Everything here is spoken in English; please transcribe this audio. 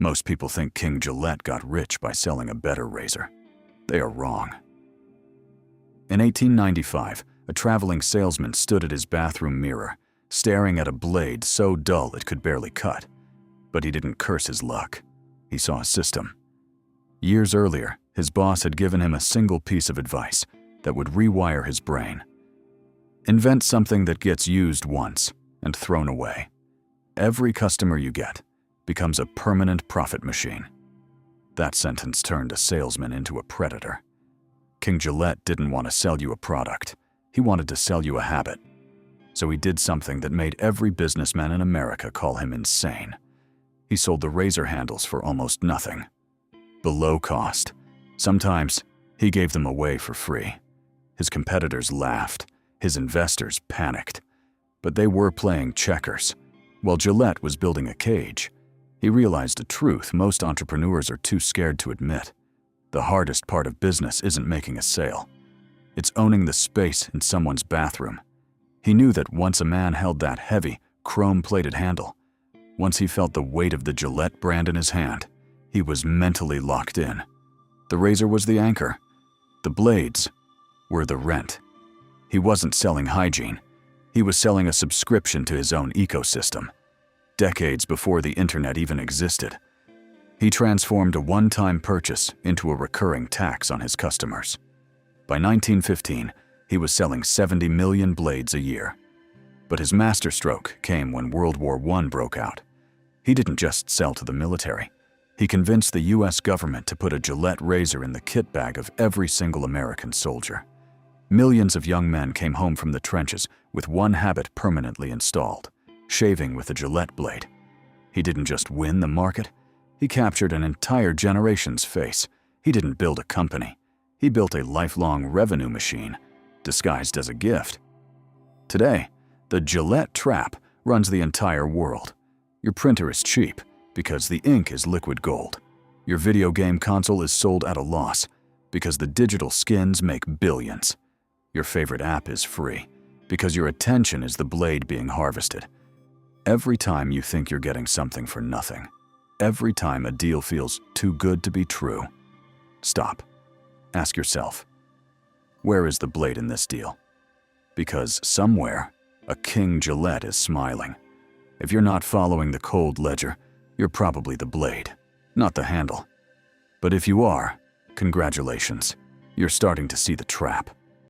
Most people think King Gillette got rich by selling a better razor. They are wrong. In 1895, a traveling salesman stood at his bathroom mirror, staring at a blade so dull it could barely cut. But he didn't curse his luck. He saw a system. Years earlier, his boss had given him a single piece of advice that would rewire his brain. Invent something that gets used once and thrown away. Every customer you get becomes a permanent profit machine. That sentence turned a salesman into a predator. King Gillette didn't want to sell you a product. He wanted to sell you a habit. So he did something that made every businessman in America call him insane. He sold the razor handles for almost nothing. Below cost. Sometimes he gave them away for free. His competitors laughed. His investors panicked. But they were playing checkers. While Gillette was building a cage, he realized a truth most entrepreneurs are too scared to admit. The hardest part of business isn't making a sale. It's owning the space in someone's bathroom. He knew that once a man held that heavy, chrome-plated handle, once he felt the weight of the Gillette brand in his hand, he was mentally locked in. The razor was the anchor. The blades were the rent. He wasn't selling hygiene. He was selling a subscription to his own ecosystem. Decades before the internet even existed, he transformed a one-time purchase into a recurring tax on his customers. By 1915, he was selling 70 million blades a year. But his masterstroke came when World War I broke out. He didn't just sell to the military. He convinced the US government to put a Gillette razor in the kit bag of every single American soldier. Millions of young men came home from the trenches with one habit permanently installed: shaving with a Gillette blade. He didn't just win the market, he captured an entire generation's face. He didn't build a company. He built a lifelong revenue machine, disguised as a gift. Today, the Gillette trap runs the entire world. Your printer is cheap because the ink is liquid gold. Your video game console is sold at a loss because the digital skins make billions. Your favorite app is free because your attention is the blade being harvested. Every time you think you're getting something for nothing, every time a deal feels too good to be true, stop. Ask yourself, where is the blade in this deal? Because somewhere, a King Gillette is smiling. If you're not following the cold ledger, you're probably the blade, not the handle. But if you are, congratulations, you're starting to see the trap.